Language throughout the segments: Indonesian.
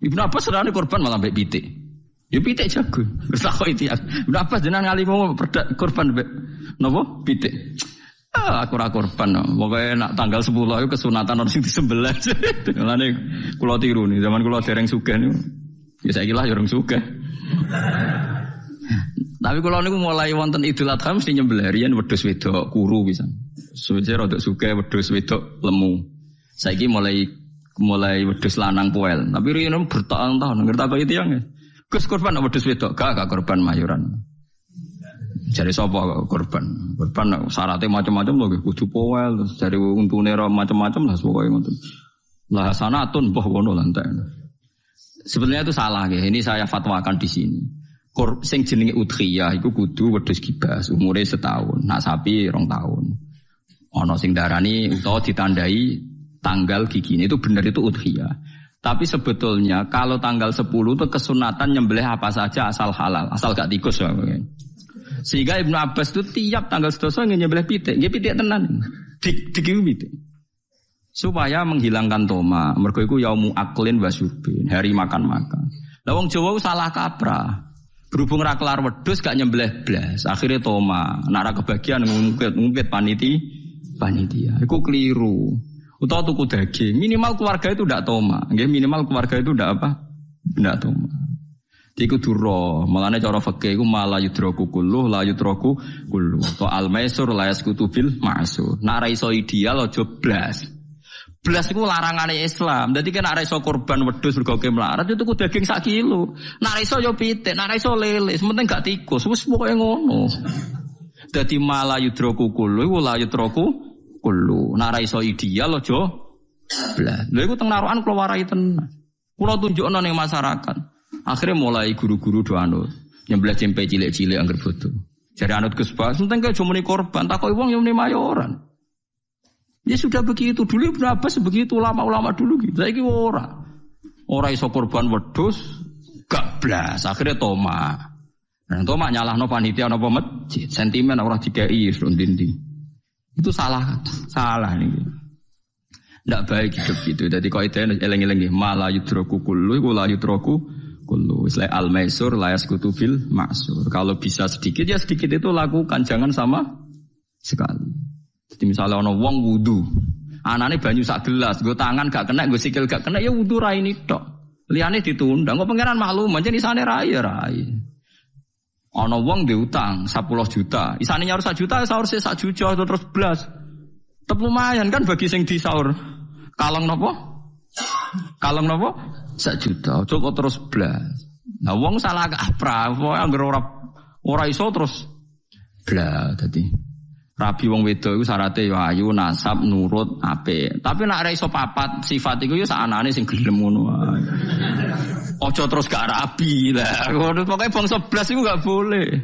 Ibnu Abbas serane korban malah mbek pitik. Ya pitik jago. Terus kok itu Ibnu Abbas jenengan ngalimu korban mbek napa? Pitik. Aku ora korban. Pokoke nak tanggal 10 itu kesunatan orang sing disembelih. Lane kula tiru nih zaman kula dereng sugih niku. Ya saiki lah ya urung sugih. Tapi kula niku mulai wonten Idul Adha mesti nyembelih riyen wedhus wedok kuru pisan. Suwe rodok sugih wedhus wedok lemu. Saiki mulai wedhus lanang poel. Tapi riyen bertahun-tahun ngerti itu yang. Gus korban wedhus wedok gak korban mayuran. Jare sapa korban? Korban syaratnya macam-macam lho kudu poel terus jare untune macam-macam lah pokoke ngoten. Lah sanatun mbah ngono lah entek. Sebenarnya itu salah ya. Ini saya fatwakan di sini. Sing jenenge udhiyah iku kudu wedhus kibas umure setahun. Nak sapi 2 tahun. Ana sing darani utawa ditandai tanggal gigine itu benar itu udhiyah. Tapi sebetulnya kalau tanggal 10 itu kesunatan nyembelih apa saja asal halal, asal gak tikus ya. Sehingga Ibnu Abbas itu tiap tanggal 11 nyembelih pitik, nggih pitik tenan. Dik pitik. Supaya menghilangkan toma, mergo iku yaumu aklin wa syurbin, hari makan-makan. Lah wong Jawa salah kaprah. Berhubung ra kelar wedhus gak nyembelih blas, akhirnya toma, nek ra kebagian ngungkit panitia. Iku keliru. Utawa tuku daging, minimal keluarga itu ndak toma. Nggih, minimal keluarga itu ndak apa? Ndak toma. Iku duro, malane cara fikih iku mala yudraku kullu la yudraku kullu. To al-maisur la yaskutu bil ma'sur. Nek ra iso ideal aja blas. Blas iku larangane Islam. Dadi nek ra iso korban wedhus mergo melarat itu tuku daging 1 kilo. Nek ra iso yo pitik, nek ra iso lele, sementing gak tikus. Wis pokoke ngono. Dadi mala yudraku kullu la yudraku kullu. Nek ra iso ideal aja blas. Lha iku teng narukan kula warai tenan. Kula tunjukno ning masyarakat. Akhirnya mulai guru-guru do anut nyembelih cempe cilik-cilik angger bodo. Jare anut Gus Bas, penting kaya jumuni korban, takoki wong yang muni mayoran. Ya sudah begitu dulu Ibnu Abbas begitu ulama-ulama dulu gitu. Saiki ora. Ora iso korban wedhus gak blas, akhirnya toma. Nah, toma nyalahno panitia napa masjid, sentimen ora dikai ndindi. Itu salah niki. Ndak baik hidup gitu. Dadi kaidah eling-eling nggih, mala yudraku kullu iku la yudraku kullu. Isla al-maisur la yaskutu bil ma'sur. Kalau bisa sedikit ya sedikit itu lakukan, jangan sama sekali. Jadi misalnya ana wong wudu, anane banyu sak gelas, nggo tangan gak kena, nggo sikil gak kena ya wudu ra ini tok. Liyane ditunda, kok pangeran maklum, pancen isane rai. Ana wong diutang 10 juta, isane nyaur 1 juta, sahur 1 juta terus blas. Tetep lumayan kan bagi sing disaur. Kalong napa? 1 juta. Coba terus blas. Nah wong salah kaprah, anggere ora iso terus blas dadi. Rabi wong wedok iku syaraté ya ayu, nasab, nurut, apik. Tapi nek ora iso papat sifat iku ya sakanane sing gelem ngono wae. Aja terus gak rabi lah. Pokoke bangsa blas iku gak boleh.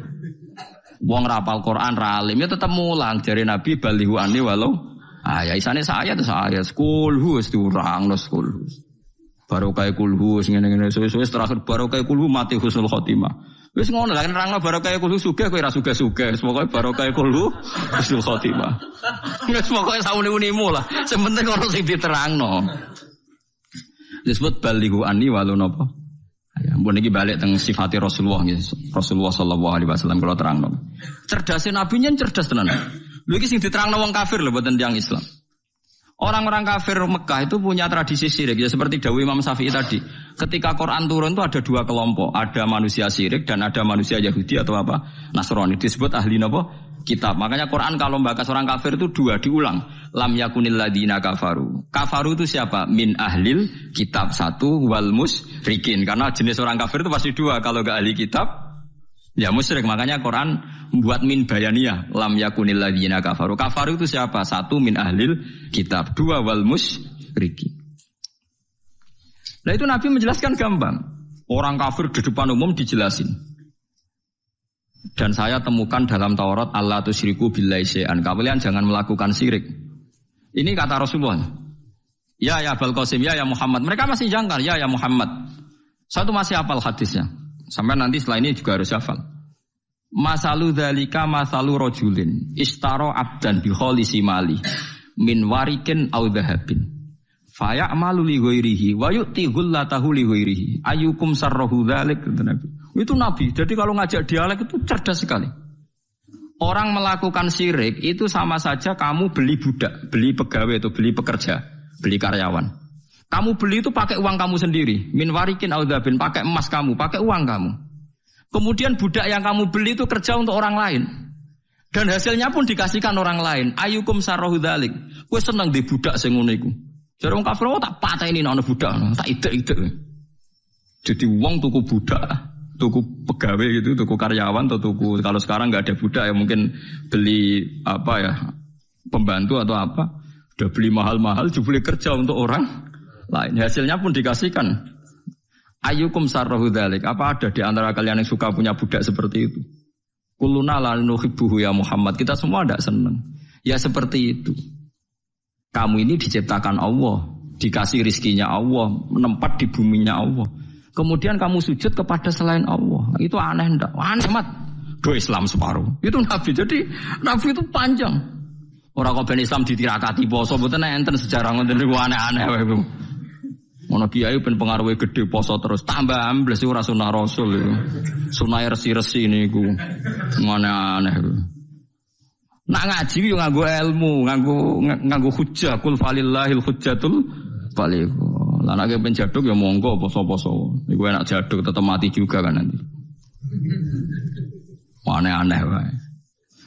Wong rapal Quran ra alim ya tetep mulang jare Nabi balihu ani walau ya isane saya terus ayat kulhu diurang no kulhu. Barokah kulhu sing ngene-ngene suwe-suwe terakhir barokah kulhu mati husnul khotimah. Wis ngono lah nerangno barokah kulhu sugih kowe ra sugih-sugih. Pokoke barokah kulhu husnul khotimah. Wis pokoke sauni-unimu lah. Sing penting ora sing diterangno. Disebut balihu ani walau napa? Ya, ampun iki balik teng sifate Rasulullah nggih. Rasulullah sallallahu alaihi wasallam kula terangno. Cerdase nabi nyen cerdas tenan. Lho iki sing diterangno wong kafir lho mboten tiyang Islam. Orang-orang kafir Mekah itu punya tradisi syirik ya seperti dawuh Imam Syafi'i tadi. Ketika Quran turun itu ada 2 kelompok, ada manusia syirik dan ada manusia Yahudi atau apa? Nasrani. Disebut ahli napa? Kitab. Makanya Quran kalau membahas orang kafir itu 2 diulang. Lam yakunil ladina kafaru. Kafaru itu siapa? Min ahlil kitab 1 wal musyrikin. Karena jenis orang kafir itu pasti 2. Kalau enggak ahli kitab ya musyrik. Makanya Quran membuat min bayaniyah. Lam yakunil ladina kafaru. Kafaru itu siapa? 1 min ahlil kitab, 2 wal musyrikin. Nah itu Nabi menjelaskan gampang. Orang kafir di depan umum dijelasin. Dan saya temukan dalam Taurat Allah tusyriku billahi syai'an. Kalian jangan melakukan syirik. Ini kata Rasulullah. Ya Abul Qasim, ya Muhammad. Mereka masih jangkar, ya Muhammad. Satu masih hafal hadisnya. Sampai nanti setelah ini juga harus hafal. Masalu dzalika masalu rajulin istara abdan bi khalisi mali min warikin aw dhahabin. Faya'malu li ghairihi wa yu'ti ghullatahu li ghairihi. Ayyukum sarrahu dzalik kata Nabi. Itu Nabi. Jadi kalau ngajak dialek itu cerdas sekali. Orang melakukan syirik itu sama saja kamu beli budak, beli pegawai atau beli pekerja, beli karyawan. Kamu beli itu pakai uang kamu sendiri. Min warikin audabin, pakai emas kamu, pakai uang kamu. Kemudian budak yang kamu beli itu kerja untuk orang lain. Dan hasilnya pun dikasihkan orang lain. Ayyukum sarrahu dzalik. Kowe seneng di budak sing ngono iku. Jare wong kafir tak pateni ana budak, tak ide-ide. Jadi uang tuku budak, tuku pegawai gitu, tuku karyawan atau tuku kalau sekarang nggak ada budak ya mungkin beli apa ya pembantu atau apa, udah beli mahal-mahal, juga beli kerja untuk orang lain. Hasilnya pun dikasihkan. Ayyukum sarrahu dzalik. Apa ada di antara kalian yang suka punya budak seperti itu? Kulluna la nuhibbuhu ya Muhammad. Kita semua tidak senang. Ya seperti itu. Kamu ini diciptakan Allah, dikasih rizkinya Allah, menempat di buminya Allah. Kemudian kamu sujud kepada selain Allah. Itu aneh enggak? Aneh amat. Do Islam separuh. Itu Nabi. Jadi Nabi itu panjang. Orang kok ben Islam ditirakati poso mboten enten sejarah ngoten niku aneh-aneh wae. Ono kiai ben pengaruhe gede poso terus tambah ambles ora sunah Rasul iku. Sunah resi-resi niku. Aneh-aneh. Nak ngaji yo nganggo ilmu, nganggo hujjah, kul falillahil hujjatul baligh. Lah nek ben jaduk ya monggo poso-poso. Iku enak jaduk tetep mati juga kan nanti. Aneh-aneh wae.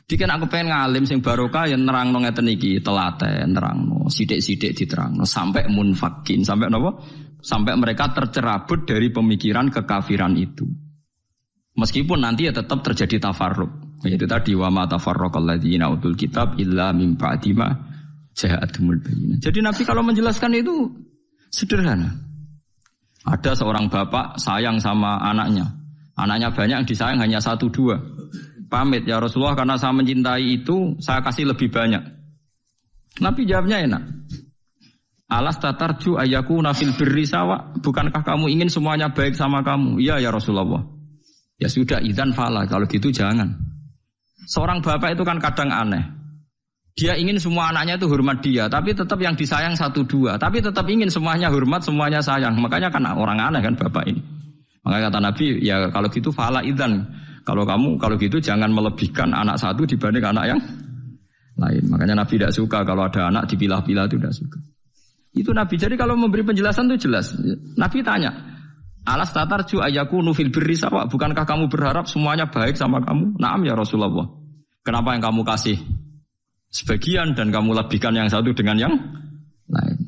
Diken aku pengen ngalim sing barokah ya nerangno ngeten iki, telaten nerangno, sithik-sithik diterangno sampai munfakin, sampai napa? Sampai mereka tercerabut dari pemikiran kekafiran itu. Meskipun nanti ya tetap terjadi tafarruq. Yaitu tadi wa ma tafarraqal ladzina utul kitab illa mim ba'di ma ja'atumul bayyinah. Jadi Nabi kalau menjelaskan itu sederhana. Ada seorang bapak sayang sama anaknya. Anaknya banyak, yang disayang hanya 1-2. Pamit ya Rasulullah karena saya mencintai itu, saya kasih lebih banyak. Nabi jawabnya enak. Alas tatarju ayakuna fil birri sawa. Bukankah kamu ingin semuanya baik sama kamu? Iya ya Rasulullah. Ya sudah, idzan fala. Kalau gitu jangan. Seorang bapak itu kan kadang aneh. Dia ingin semua anaknya itu hormat dia, tapi tetap yang disayang 1-2. Tapi tetap ingin semuanya hormat, semuanya sayang. Makanya kan orang aneh kan bapak ini. Makanya kata Nabi, ya kalau gitu fala idzan. Kalau gitu jangan melebihkan anak satu dibanding anak yang lain. Makanya Nabi tidak suka kalau ada anak dipilah-pilah, itu tidak suka. Itu Nabi. Jadi kalau memberi penjelasan itu jelas. Nabi tanya, alas tatarju ayakunu fil birri sawa. Bukankah kamu berharap semuanya baik sama kamu? Naam ya Rasulullah. Kenapa yang kamu kasih sebagian dan kamu lebihkan yang satu dengan yang lain?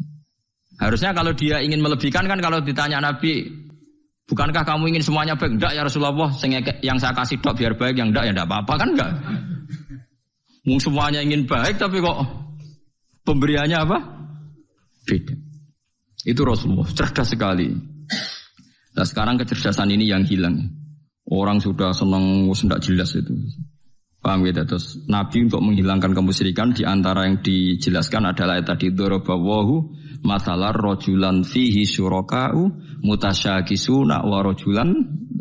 Harusnya kalau dia ingin melebihkan kan kalau ditanya Nabi, bukankah kamu ingin semuanya baik? Enggak ya Rasulullah, yang saya kasih dok biar baik, yang enggak ya enggak apa-apa kan enggak. Semuanya ingin baik tapi kok pemberiannya apa? Beda. Itu Rasulullah, cerdas sekali. Nah sekarang kecerdasan ini yang hilang. Orang sudah senang, tidak jelas itu. Paham gitu? Terus Nabi untuk menghilangkan kemusyrikan di antara yang dijelaskan adalah tadi dorobawahu masalah rojulan fihi syuraka'u mutasyakisuna wa rojulan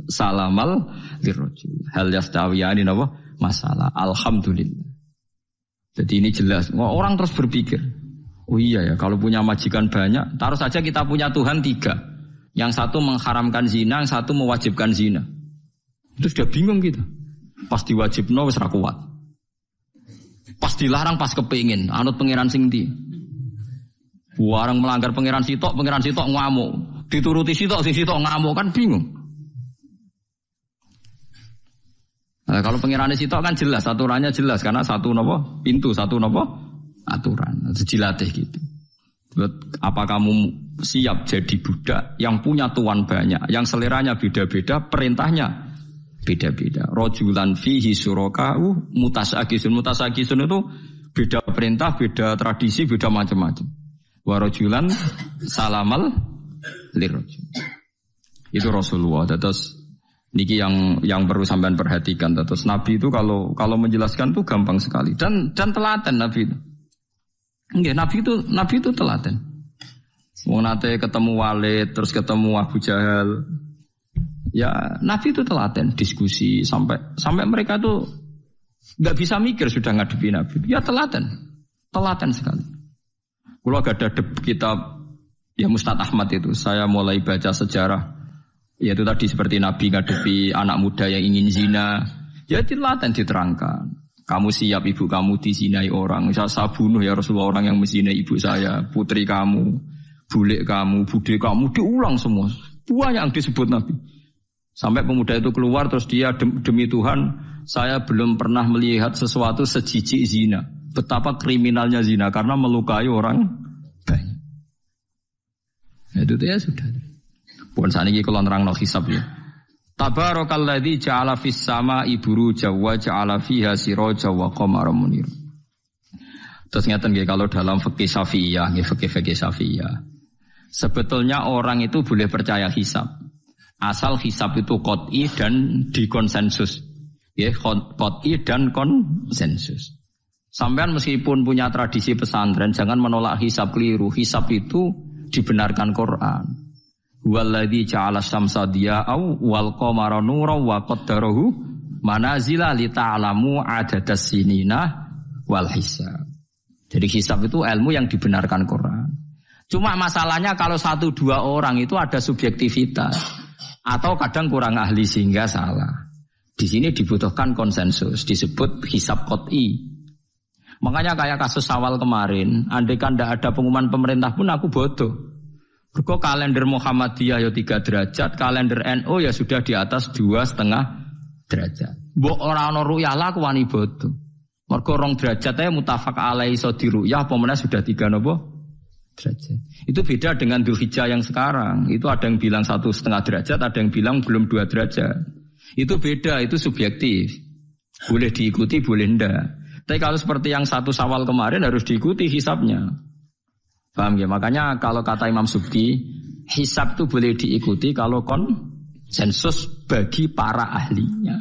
salamal lirrojul. Hal yastawiyani apa? Masalah. Alhamdulillah. Jadi ini jelas. Orang terus berpikir, oh iya ya kalau punya majikan banyak, taruh saja kita punya Tuhan 3. Yang satu mengharamkan zina, yang satu mewajibkan zina. Itu sudah bingung kita. Pas diwajibno wis ra kuat. Pas dilarang pas kepengin, anut pangeran sing ndi. Warang melanggar pangeran sitok ngamuk. Dituruti sitok ngamuk kan bingung. Nah, kalau pangeran sitok kan jelas, aturannya jelas karena satu napa? Pintu, satu napa? Aturan. Dilatih gitu. Apa kamu siap jadi budak yang punya tuan banyak, yang seleranya beda-beda, perintahnya beda-beda. Rojulan fihi syuraka'u mutasakisun. Mutasakisun itu beda perintah, beda tradisi, beda macam-macam. Wa rojulan salamal lirrojul. Itu Rasulullah. Terus niki yang perlu sampean perhatikan. Terus Nabi itu kalau menjelaskan itu gampang sekali dan telaten Nabi itu. Enggak, Nabi itu telaten. Wong nate ketemu Walid, terus ketemu Abu Jahal. Ya, Nabi itu telaten diskusi sampai mereka tuh enggak bisa mikir sudah ngadepi Nabi. Ya telaten sekali. Kalau gak ada kitab Ya Ustadz Ahmad itu, saya mulai baca sejarah. Yaitu tadi seperti Nabi ngadepi anak muda yang ingin zina. Ya dilatih diterangkan. Kamu siap ibu kamu dizinai orang. Saya bunuh ya Rasulullah orang yang menzinai ibu saya. Putri kamu, bulik kamu, bude kamu. Diulang semua. Banyak yang disebut Nabi. Sampai pemuda itu keluar terus dia demi Tuhan. Saya belum pernah melihat sesuatu sejijik zina. Betapa kriminalnya zina. Karena melukai orang banyak. Itu ya sudah. Pun saat ini kalau nerang no hisab ya. Tabarakalladzi ja'ala fis sama'i buruja wa ja'ala fiha siraja wa qamaran munir. Terus ngeten nggih kalau dalam fikih Syafi'iyah, nggih fikih Syafi'iyah. Sebetulnya orang itu boleh percaya hisab. Asal hisab itu qot'i dan dikonsensus. Ya, qot'i dan konsensus. Sampean meskipun punya tradisi pesantren jangan menolak hisab keliru. Hisab itu dibenarkan Quran. Walladzi ja'ala syamsa diya'au wal qamara nuran wa qaddarahu manazila li ta'lamu adadas sinina wal hisab. Jadi hisab itu ilmu yang dibenarkan Quran. Cuma masalahnya kalau 1-2 orang itu ada subjektivitas atau kadang kurang ahli sehingga salah. Di sini dibutuhkan konsensus, disebut hisab qot'i. Makanya kayak kasus Syawal kemarin, andai kan tidak ada pengumuman pemerintah pun aku bodoh. Mergo kalender Muhammadiyah ya 3 derajat, kalender NU ya sudah di atas 2,5 derajat. Mbok ora ana ruyah lah aku wani bodoh. Mergo 2 derajat ae mutafaq alaihi iso diruyah apa meneh sudah 3 napa derajat. Itu beda dengan Dzulhijjah yang sekarang. Itu ada yang bilang 1,5 derajat, ada yang bilang belum 2 derajat. Itu beda, itu subjektif. Boleh diikuti, boleh ndak. Tapi kalau seperti yang 1 Syawal kemarin harus diikuti hisabnya. Paham ya? Makanya kalau kata Imam Subki, hisab itu boleh diikuti kalau konsensus bagi para ahlinya.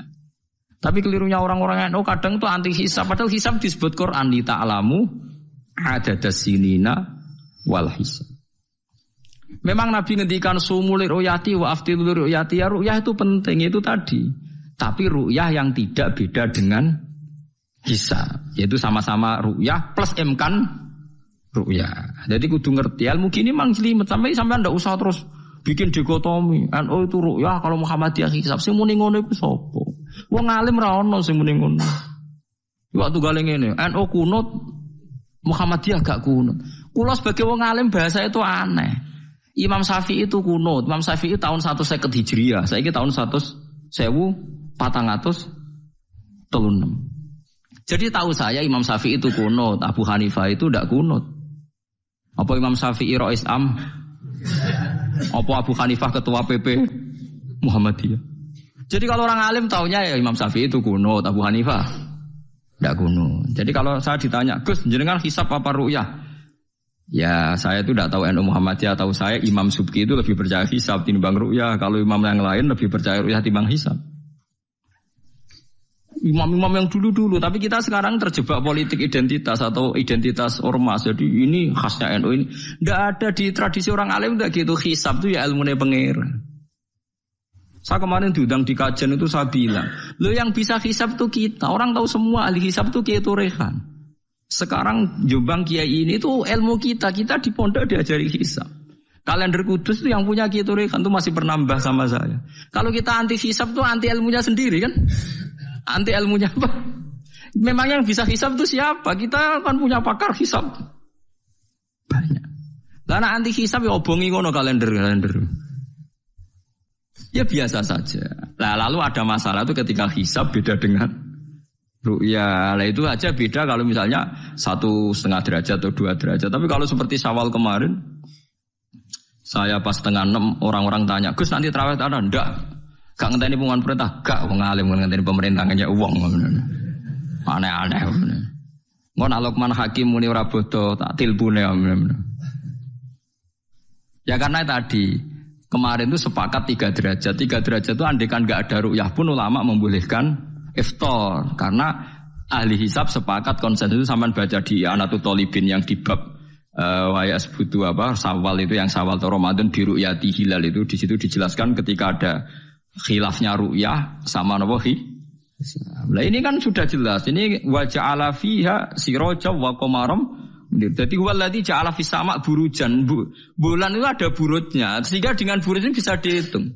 Tapi kelirunya orang-orang yang kadang itu anti hisab. Padahal hisab disebut Quran li ta'lamu adadas sinina wal hisab. Memang Nabi ngendikan sumuli ru'yati wa aftilu ru'yati. Ya ru'yah itu penting, itu tadi. Tapi ru'yah yang tidak beda dengan hisab. Yaitu sama-sama ru'yah plus imkan ru'yah. Jadi kudu ngerti ilmu gini mang jelimet sampai ndak usah terus bikin dikotomi. NU itu ru'yah kalau Muhammadiyah hisab. Sing muni ngono iku sapa? Wong alim ra ono sing muni ngono. Waktu gale ngene, NU kunut, Muhammadiyah gak kunut. Kula sebagai wong alim bahasa itu aneh. Imam Syafi'i itu kunut. Imam Syafi'i tahun 150 Hijriah. Saiki tahun 1436. Jadi tahu saya Imam Syafi'i itu kunut, Abu Hanifah itu tidak kunut. Apa Imam Syafi'i Rais Am? Apa Abu Hanifah ketua PP Muhammadiyah? Jadi kalau orang alim taunya ya Imam Syafi'i itu kunut, Abu Hanifah tidak kunut. Jadi kalau saya ditanya, Gus, jenengan hisab apa ru'yah? Ya saya itu tidak tahu NU Muhammadiyah, tahu saya Imam Subki itu lebih percaya hisab timbang ru'yah. Kalau imam yang lain lebih percaya ru'yah timbang hisab. Imam-imam yang dulu-dulu, tapi kita sekarang terjebak politik identitas atau identitas ormas. Jadi ini khasnya NU ini. Tidak ada di tradisi orang alim tidak gitu. Hisab itu ya ilmunya pengeran. Saya kemarin diundang di kajian itu saya bilang, lo yang bisa hisab itu kita. Orang tahu semua ahli hisab itu Kiai Turehan. Sekarang Jombang Kiai ini itu ilmu kita. Kita di pondok diajari hisab. Kalender Kudus itu yang punya Kiai Turehan itu masih pernambah sama saya. Kalau kita anti hisab itu anti ilmunya sendiri kan? Anti ilmunya apa? Memang yang bisa hisab itu siapa? Kita kan punya pakar hisab banyak. Karena anti hisab ya obongi ngono kalender. Ya biasa saja. Nah, lalu ada masalah itu ketika hisab beda dengan ru'yah. Nah itu aja beda kalau misalnya 1,5 derajat atau 2 derajat. Tapi kalau seperti Syawal kemarin, saya pas 5:30 orang-orang tanya, Gus nanti tarawih ada? Enggak. Gak ngenteni pengumuman perintah, gak wong alim ngenteni pemerintah ngajak uang. Aneh-aneh. Ngono Luqman Hakim muni ora bodo tak tilbune. Ya karena tadi kemarin itu sepakat 3 derajat. 3 derajat itu andekan gak ada ru'yah pun ulama membolehkan iftar karena ahli hisab sepakat konsensus sampean baca di Anatul Thalibin yang di bab wayas butuh apa Syawal itu yang Syawal atau Ramadan di ru'yati hilal itu di situ dijelaskan ketika ada khilafnya ru'yah sama napa Nah ini kan sudah jelas. Ini wa ja'ala fiha siraja wa qamaram Jadi waladzi ja'ala fis sama' burujan. Bulan itu ada burutnya, sehingga dengan burut ini bisa dihitung.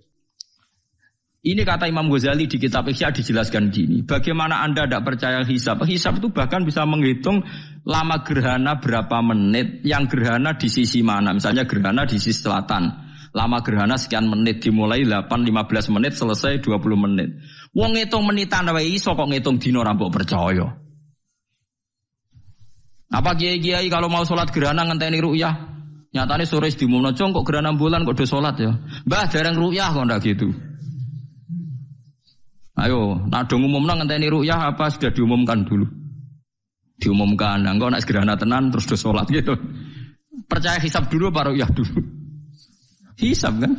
Ini kata Imam Ghazali di kitab Ihya dijelaskan gini. Bagaimana Anda tidak percaya hisab? Hisab itu bahkan bisa menghitung lama gerhana berapa menit, yang gerhana di sisi mana. Misalnya gerhana di sisi selatan. Lama gerhana sekian menit, dimulai 8-15 menit, selesai 20 menit. Wong ngitung menitan wae iso kok ngitung dina ora mbok percaya. Apa kiai-kiai kalau mau sholat gerhana ngenteni ru'yah? Nyatane sore diumumno kok gerhana bulan kok do sholat ya. Mbah dereng ru'yah kok ndak gitu. Ayo, nak do ngumumno ngenteni ru'yah apa sudah diumumkan dulu? Diumumkan, engko nek gerhana tenan terus do sholat gitu. Percaya hisab dulu apa ru'yah dulu? Hisab kan?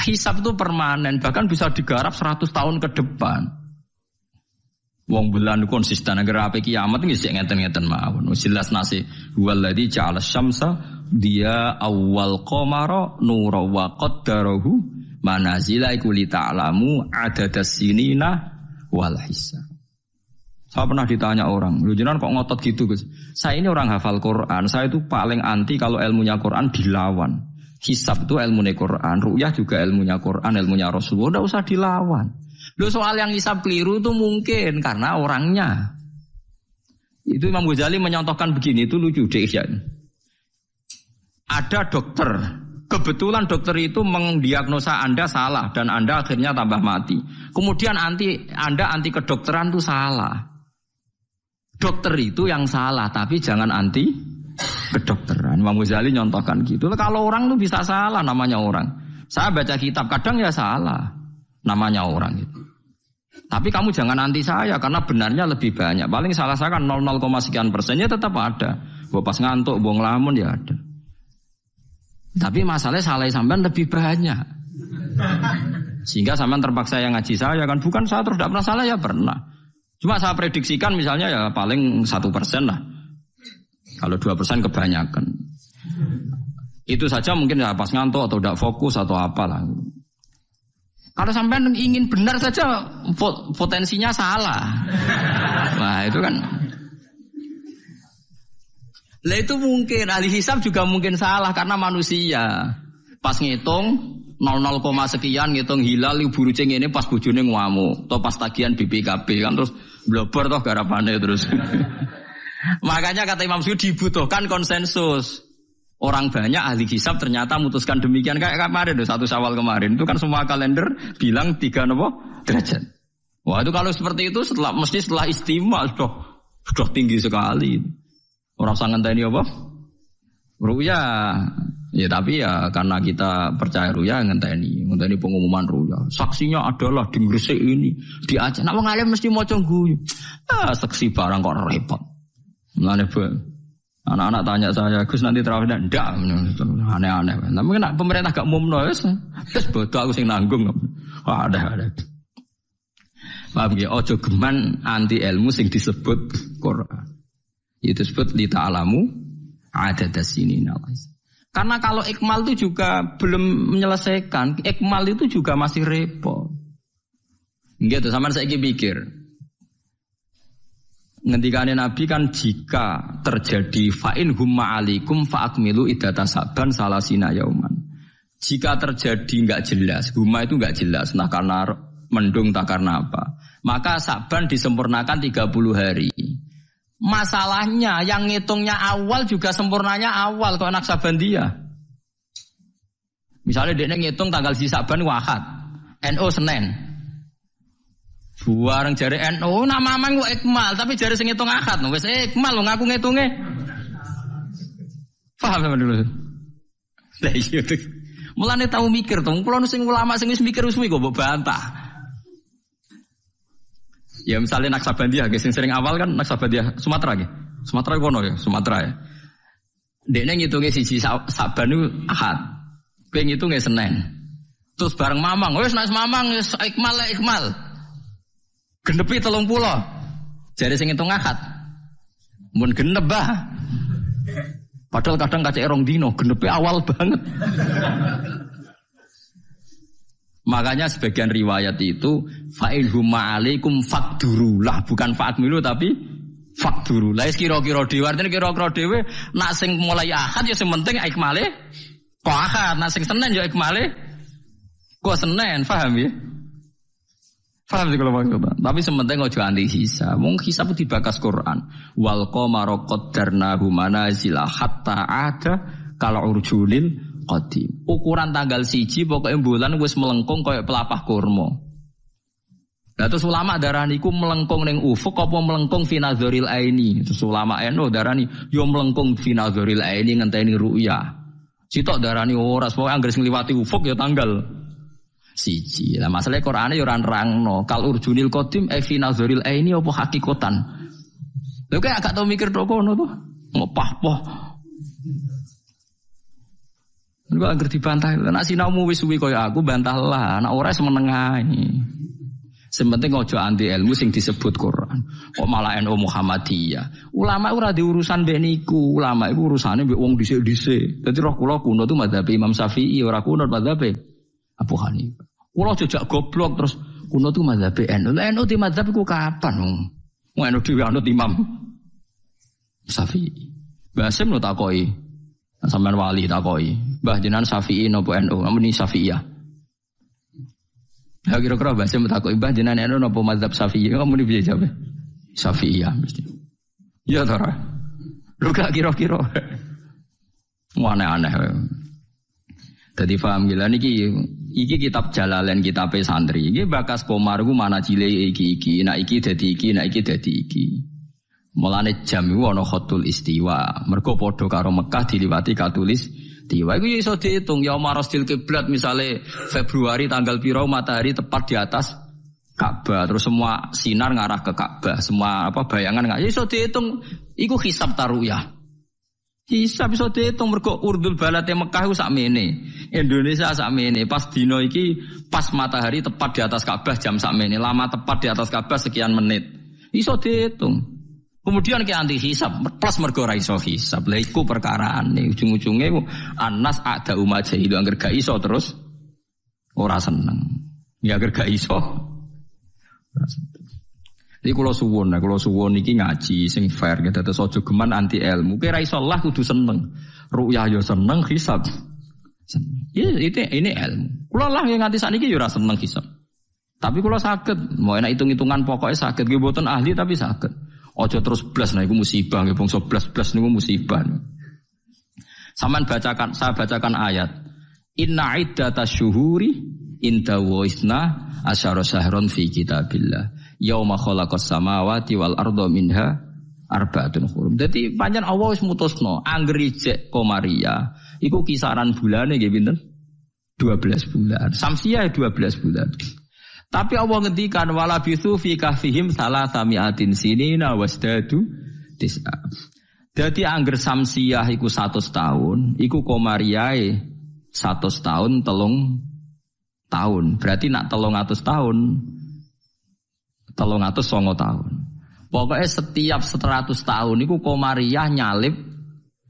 Hisab itu permanen, bahkan bisa digarap 100 tahun ke depan. Wong bulan konsisten agar apa kiamat ini sih ngeten-ngeten mawon. Jelas nasi waladzi ja'ala syamsa dia awal qamara nura wa qaddarahu manazila iku li ta'lamu adadas sinina wal hisab. Saya pernah ditanya orang, lu jenengan kok ngotot gitu Gus? Saya ini orang hafal Quran, saya itu paling anti kalau ilmunya Quran dilawan. Hisab itu ilmunya Quran, ru'yah juga ilmunya Quran, ilmunya Rasulullah, enggak usah dilawan. Loh soal yang hisab keliru itu mungkin karena orangnya. Itu Imam Ghazali menyontohkan begini, itu lucu deh ya. Ada dokter, kebetulan dokter itu mendiagnosa Anda salah dan Anda akhirnya tambah mati. Kemudian Anda anti kedokteran itu salah. Dokter itu yang salah, tapi jangan anti kedokteran. Imam Ghazali nyontohkan gitu. Kalau orang itu bisa salah, namanya orang. Saya baca kitab kadang ya salah, namanya orang itu. Tapi kamu jangan anti saya karena benarnya lebih banyak. Paling salah saya kan 0, sekian persennya tetap ada. Gua pas ngantuk, gua ngelamun ya ada. Tapi masalahnya salah sampean lebih banyak. Sehingga sampean terpaksa yang ngaji saya kan, bukan saya terus tidak pernah salah ya pernah. Cuma saya prediksikan misalnya ya paling 1% lah. Kalau 2% kebanyakan. Itu saja mungkin ya pas ngantuk atau tidak fokus atau apalah. Kalau sampean ingin benar saja potensinya salah. Nah itu kan. Lah itu mungkin ahli hisab juga mungkin salah karena manusia. Pas ngitung 0, sekian ngitung hilal buruce ngene pas bojone ngamuk atau pas tagihan BPKB kan terus blobor toh garapane terus. Makanya kata Imam Suyuti dibutuhkan konsensus. Orang banyak ahli hisab ternyata memutuskan demikian kayak kemarin 1 Syawal kemarin itu kan semua kalender bilang 3 derajat. Wah itu kalau seperti itu setelah istimewa sudah tinggi sekali. Orang sangat tadi apa? Ruya. Ya tapi ya karena kita percaya ruya ngenteni pengumuman ruya. Saksinya adalah di Gresik ini, di Aceh. Nek wong alim mesti maca guyu. Saksi barang kok repot. Mulane anak-anak tanya saya, Gus nanti terawih ndak? Aneh-aneh. Tapi kan pemerintah gak umumno wis bodoh aku sing nanggung. Ada. Paham ya? Ojo geman anti ilmu sing disebut Quran. Itu disebut li ta'lamu adadas sinina. Karena kalau ikmal itu juga belum menyelesaikan, ikmal itu juga masih repot. Gitu, sampean saiki pikir. Ngendikane Nabi kan jika terjadi fa'in humma alikum fa'akmilu iddata saban salasina yauman. Jika terjadi enggak jelas, humma itu enggak jelas, nah karena mendung tak karena apa. Maka saban disempurnakan 30 hari. Masalahnya yang ngitungnya awal juga sempurnanya awal kok anak saban dia. Misalnya dia ngitung tanggal si saban Ahad, NU Senin. Buareng jari NU nama mang kok ikmal tapi jari sing ngitung Ahad wis ikmal lho ngaku ngitunge. Paham sampeyan dulu. Lah iya tuh. Mulane tau mikir to, kula sing ulama sing wis mikir suwi kok mbok bantah. Ya misalnya Naksabandia sing sering awal kan Naksabandia Sumatera nggih. Sumatera kono ya, Sumatera ya. Dekne ngitunge siji Saban niku Ahad. Kowe ngitunge Senin. Terus bareng Mamang, wis nek Mamang wis ikmal. Genepi 30. Jare sing ngitung Ahad. Mun genep bah. Padahal kadang kacek rong dino, genepi awal banget. Makanya sebagian riwayat itu fa'il huma alaikum fakdurulah, bukan fa'akmilu tapi Fakduru. Lah kira-kira dhewe artine kira-kira dhewe nak sing mulai Ahad ya sing penting ikmale kok Ahad, nak sing Senin ya ikmale kok Senin, paham ya? Paham sih kalau maksudnya. Tapi sementing ojo anti hisab. Wong hisab dibakas Quran. Wal qamara qaddarnahu manazila hatta ada kalau urjulil qadim. Ukuran tanggal 1 pokoknya bulan wis melengkung kayak pelapah kurma. Lah terus ulama darani iku melengkung ning ufuk apa melengkung fi nazaril aini. Terus ulama eno darani yo melengkung fi nazaril aini ngenteni ru'ya. Sitok darani ora pokoke anggere sing liwati ufuk ya tanggal 1. Lah masalah Qur'ane yo ora nerangno. Kal urjunil qadim fi nazaril aini apa hakikatan. Lha kok agak tau mikir tok kono to. Ngopah-poh. Niku anggere dibantah. Nek sinaumu wis suwi kaya aku bantahlah. Nek ora semeneng ae. Sementing ojo anti ilmu sing disebut Quran. Kok malah NU Muhammadiyah. Ulama ora diurusan mbek niku. Ulama iku urusane mbek wong dhisik-dhisik. Dadi roh kula kuno tu mazhab Imam Syafi'i ora kuno mazhab Abu Hanifah. Kula jejak goblok terus kuno tu mazhab NU. Lah NU di mazhab iku kapan? Wong NU dhewe anut Imam Syafi'i. Basim lo takoki. Sampeyan wali takoki. Mbah jenengan Syafi'i napa NU? Amune Syafi'iyah. Ya kira-kira bahasa mutaku ibah jenengan anu napa mazhab Syafi'i kamu muni piye jawab? Syafi'iyah mesti. Ya ta ora. Lu gak kira-kira. Aneh-aneh. Dadi paham gila iki kitab Jalalain kitab santri. Iki bakas Komar ku mana cile iki. Nek iki dadi iki, nek iki dadi iki. Mulane jam iku ana khatul istiwa. Mergo padha karo Mekah diliwati katulis istiwa. Iku iso diitung ya marastil kiblat misale Februari tanggal piro matahari tepat di atas Ka'bah terus semua sinar ngarah ke Ka'bah, semua bayangan iso diitung iku hisab taruyah. Hisab iso diitung mergo urdul balate Mekah iku sakmene. Indonesia sakmene. Pas dino iki pas matahari tepat di atas Ka'bah jam sakmene, lama tepat di atas Ka'bah sekian menit. Iso diitung. Kemudian ke anti hisab plus mergo ra iso hisab. Lha iku perkarane ujung-ujunge anas ada umat jahilu angger gak iso terus ora seneng. Ya angger gak iso ora seneng. Iki kula suwun iki ngaji sing fair gitu terus aja geman anti ilmu. Ki ra iso lah kudu seneng. Ru'yah yo seneng hisab. Seneng. Ya ini ilmu. Kula lah yang nganti sakniki yo ora seneng hisab. Tapi kula saged, mau enak hitung-hitungan pokoknya saged nggih mboten ahli tapi saged. Ojo terus blas nah iku musibah nggih bangsa blas niku musibah. Saman bacakan saya bacakan ayat. Inna iddatash syuhuri inda wa isna asyara syahron fi kitabillah. Yauma khalaqas samawati wal arda minha arba'atun hurum. Dadi pancen Allah wis mutusno angger ijek Komariah iku kisaran bulane nggih pinten? 12 bulan. Samsiah 12 bulan. Tapi Allah ngendikan wala bisu fi kahfihim salasamiatin sinina wasdadu tis'a. Dadi angger samsiah iku 100 tahun, iku Komariae 100 tahun 3 tahun. Berarti nak 300 tahun 309 tahun. Pokoknya setiap 100 tahun iku Komariah nyalip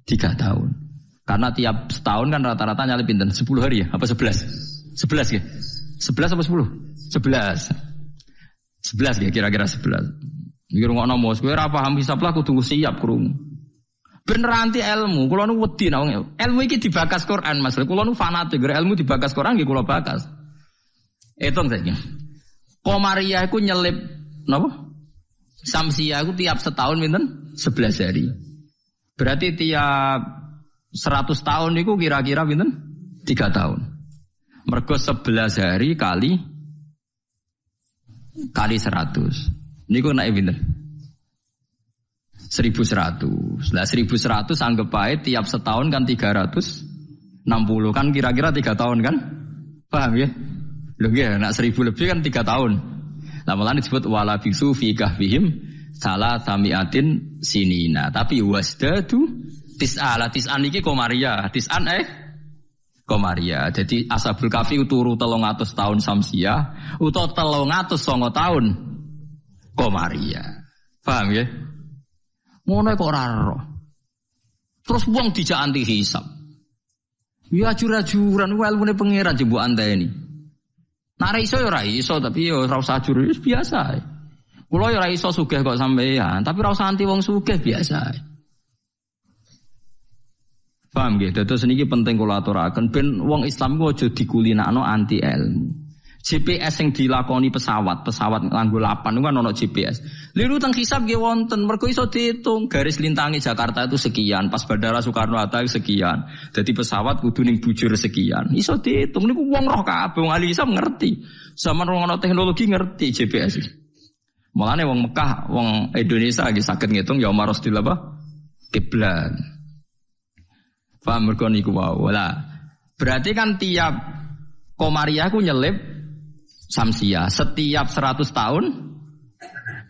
3 tahun. Karena tiap setahun kan rata-rata nyalip pinten 10 hari ya, apa 11? 11 ya? 11 apa 10? 11 ya kira-kira 11. Iki rungokno mos kowe ora paham hisab lah kudu siap krungu. Bener anti ilmu, kula nu wedi nek ilmu iki dibakas Quran Mas. Kula nu fanatik ilmu dibakas Quran nggih kula bakas. Etung saiki. Komariah iku nyelip napa? Samsiah iku tiap setahun pinten? 11 hari. Berarti tiap 100 tahun iku kira-kira pinten? 3 tahun. Mergo 11 hari kali 100. Niku naik pinten? 1100. Lah 1100 anggap ae tiap setahun kan 360 kan kira-kira 3 tahun kan? Paham ya? Lho nggih, nak 1000 lebih kan 3 tahun. Lah malah disebut wala bisu fi kahfihim salasamiatin sinina. Tapi wasdadu tis'ala tis'an iki Komariah. Tis'an Komariah. Jadi Ashabul Kahfi turu 300 tahun Samsiah utawa 309 tahun Komariah. Paham ya? Ngono kok ora ero. Terus wong dijak anti hisab. Ya ajur-ajuran ilmune pangeran jebuk anteni. Nek iso ya ora iso tapi ya ora usah ajur biasa. Kulo ya ora iso sugih kok sampean, tapi ora usah anti wong sugih biasa. Paham nggih? Dados niki penting kula aturaken ben wong Islam ku aja dikulinakno anti ilmu. GPS yang dilakoni pesawat nganggo lapan itu kan ono GPS. Liru teng hisab nggih wonten, mergo iso diitung garis lintangi Jakarta itu sekian, pas Bandara Soekarno-Hatta sekian. Jadi pesawat kudu ning bujur sekian. Iso diitung niku wong roh kabeh, wong ahli hisab ngerti. Zaman ono teknologi ngerti GPS. Mulane wong Mekah, wong Indonesia lagi saged ngitung ya marostil apa? Kiblat. Paham mergo niku wae. Lah, berarti kan tiap Komariah ku nyelip Samsia setiap 100 tahun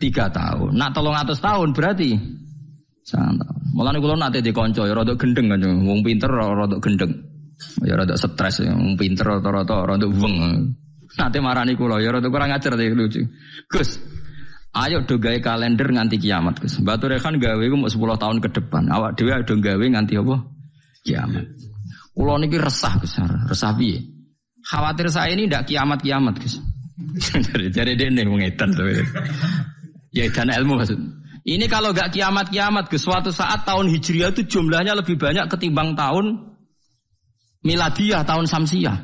3 tahun. Nak 300 tahun berarti 1 tahun. Mulane kula nate dikonco ya rada gendeng kan wong pinter rada gendeng. Ya rada stres wong pinter rada weng. Nate marani kula ya rada kurang ajar teh lucu. Gus, ayo do gawe kalender nganti kiamat Gus. Batu Rehan gawe ku mau 10 tahun ke depan. Awak dhewe do gawe nganti apa? Kiamat. Kula niki resah Gus, resah piye? Khawatir saya ini tidak kiamat-kiamat Gus. Jadi dia nih mengedan. Ya edan ilmu maksud. Ini kalau gak kiamat-kiamat Gus, suatu saat tahun Hijriah itu jumlahnya lebih banyak ketimbang tahun Miladiah, tahun Samsiah.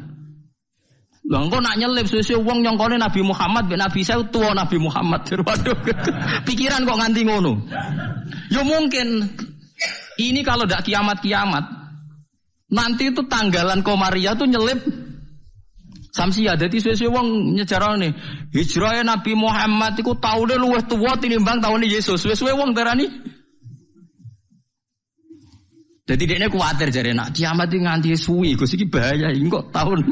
Lah engko nak nyelip suwe-suwe wong nyongkone Nabi Muhammad ben Nabi saya tua Nabi Muhammad. Waduh. Pikiran kok nganti ngono. Ya mungkin ini kalau gak kiamat-kiamat nanti itu tanggalan Komariah tuh nyelip Samsia, jadi sesuai wong nyejarah nih. Hijrah Nabi Muhammad itu tahunnya luwih tua tinimbang tahun Yesus. Sesuai wong darani. Jadi dia kuatir jadi nak kiamat itu nganti suwi. Gus ini bahaya, ini kok tahun.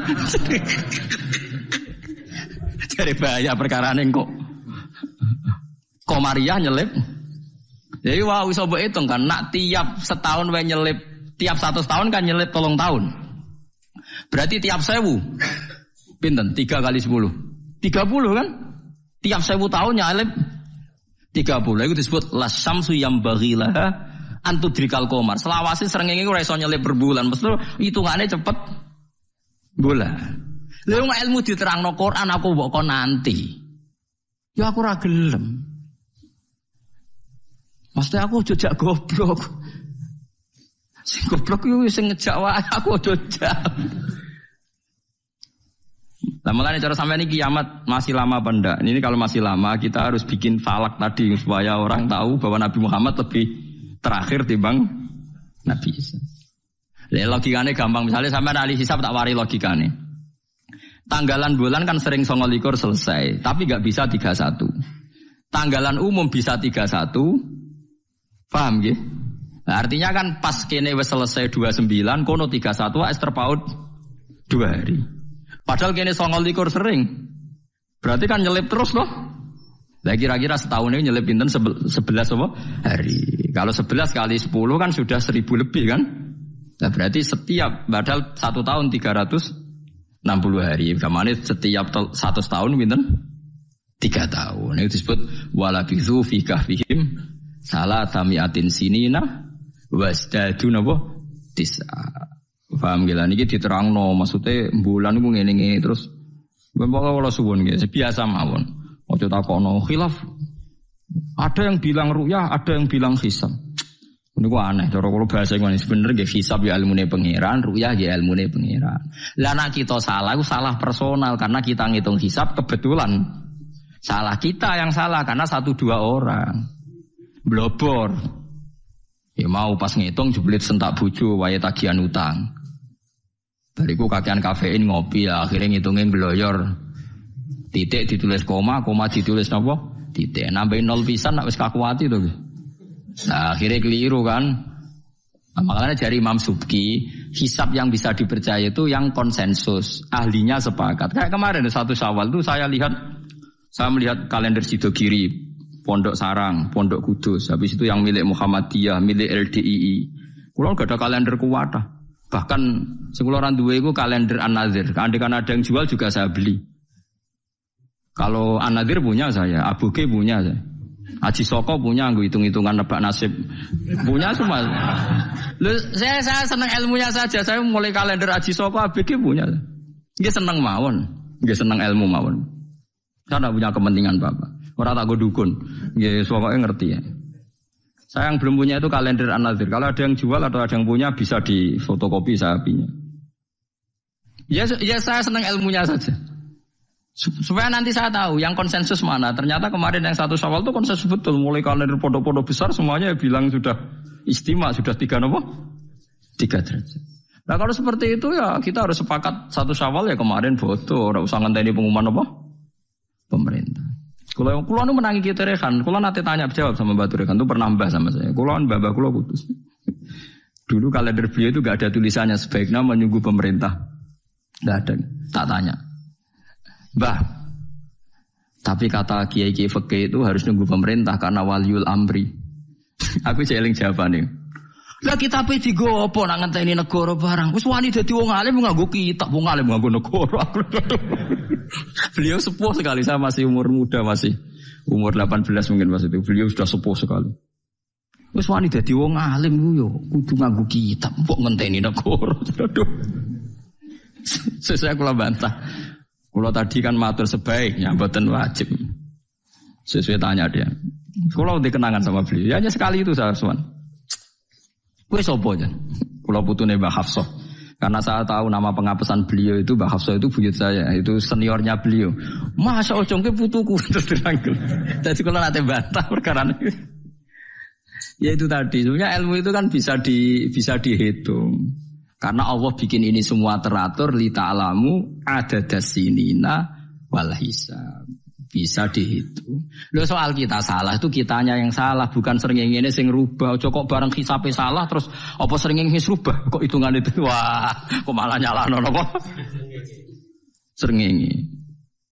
Jadi bahaya perkara ini kok. Komariah nyelip. Jadi wah bisa hitung kan. Nak tiap setahun we nyelip, tiap 100 tahun kan nyelip 3 tahun. Berarti tiap 1000. Pinten 3 kali 10 30 kan? Tiap 1000 tahun nyalip 30. Itu disebut lasyamsu yambaghilaha antudrikal qamar. Selawase srengenge ora iso nyelip per bulan. Mesti hitungane cepet bulan. Lha wong ilmu diterangno Quran aku mbok kon nanti. Ya aku ora gelem. Mesti aku jejak goblok. Sing goblok yo sing ngejak wae aku jejak. Nah, makanya cara sampai ini kiamat masih lama apa enggak? Ini kalau masih lama kita harus bikin falak tadi supaya orang tahu bahwa Nabi Muhammad lebih terakhir timbang Nabi Isa. Logikanya gampang, misalnya sampai ahli hisab tak wari logikanya. Tanggalan bulan kan sering 29 selesai, tapi nggak bisa 31. Tanggalan umum bisa 31, paham ya? Nah, artinya kan pas kene wis selesai 29, kono 31 wis terpaut 2 hari. Padahal kene 29 sering. Berarti kan nyelip terus loh. Lah kira-kira setahun ini nyelip pinten 11 apa? Hari. Kalau 11 kali 10 kan sudah 1000 lebih kan? Nah berarti setiap padahal 1 tahun 360 hari. Kamane setiap 100 tahun pinten? 3 tahun. Itu disebut walabithu fi kahfihim salatamiatin sinina wasdadun apa? Tis'a. Paham gila niki diterangno maksudnya bulan iku ngene-ngene terus bapak kula suwun nggih biasa mawon. Ojo takono khilaf. Ada yang bilang ru'yah, ada yang bilang hisab. Niku aneh cara kula bahasa ngene bener nggih hisab ya ilmune pangeran, ru'yah ya ilmune pangeran. Lah nek kita salah iku salah personal karena kita ngitung hisab kebetulan. Salah kita yang salah karena 1-2 orang. Blobor. Ya mau pas ngitung jeblit sentak bojo wae tagihan utang. Bariku kakean kafein ngopi ya akhirnya ngitungin gloyor. Titik ditulis koma ditulis napa? Titik. Nambahin 0 pisan nak wis kakuati to. Nah, akhirnya keliru kan. Nah, makanya dari Imam Subki, hisab yang bisa dipercaya itu yang konsensus, ahlinya sepakat. Kayak kemarin 1 Syawal itu saya melihat kalender Sidogiri, Pondok Sarang, Pondok Kudus, habis itu yang milik Muhammadiyah, milik LDII. Kulo gak ada kalender kuwata. Bahkan sekularan dua itu kalender An-Nadzir. Kan ada yang jual juga saya beli. Kalau An-Nadzir punya saya, Abu G punya saya. Haji Soko punya, gue hitung-hitungan nebak nasib. Punya semua. Saya senang ilmunya saja. Saya mulai kalender Haji Soko, Abu G punya. Dia senang mawon. Dia senang ilmu mawon. Saya tidak punya kepentingan Bapak. Orang tak go dukun. Ya, pokoknya ngerti ya. Saya yang belum punya itu kalender An-Nadzir. Kalau ada yang jual atau ada yang punya bisa difotokopi saya punya. Ya saya senang ilmunya saja. Supaya nanti saya tahu yang konsensus mana. Ternyata kemarin yang 1 Syawal itu konsensus betul. Mulai kalender pondok-pondok besar semuanya bilang sudah istimewa, sudah 3 derajat. Nah kalau seperti itu ya kita harus sepakat 1 Syawal ya kemarin foto. Tidak usah ngenteni pengumuman apa? Pemerintah. Kalau nu menangi kita rekan, kalau nanti tanya jawab sama Batu Rekan itu pernah mbah sama saya. Kalau mbah kulo putus. Dulu kalender beliau itu gak ada tulisannya sebaiknya menunggu pemerintah. Gak ada. Tak tanya. Mbah. Tapi kata kiai-kiai fikih itu harus nunggu pemerintah karena waliul amri. Aku jeling jawabannya. Lah kita pe digo apa nak ngenteni negara barang. Wis wani dadi wong alim nganggo kitab, wong alim nganggo negara. Beliau sepuh sekali, saya masih umur muda, masih umur 18 mungkin pas itu. Beliau sudah sepuh sekali. Wis wani dadi wong alim ku yo kudu nganggo kitab, mbok ngenteni negara. Saya kula bantah. Kula tadi kan matur sebaiknya mboten wajib. Sesuai tanya dia. Kula udah kenangan sama beliau. Ya hanya sekali itu saya sowan. Kowe sapa jan? Kula putune Mbah Hafsah. Karena saya tahu nama pengapesan beliau itu Mbah Hafsah itu buyut saya, itu seniornya beliau. Masa ojongke putuku terus dirangkul. Jadi kalau nanti bantah perkara ini. Ya itu tadi, sebenarnya ilmu itu kan bisa dihitung. Karena Allah bikin ini semua teratur li ta'lamu adadasinina wal hisab. Bisa dihitung. Loh soal kita salah itu kitanya yang salah, bukan srengenge sing rubah. Ojo kok bareng hisabe salah terus apa srengenge rubah? Kok hitungan itu wah, kok malah nyalahno napa? Srengenge.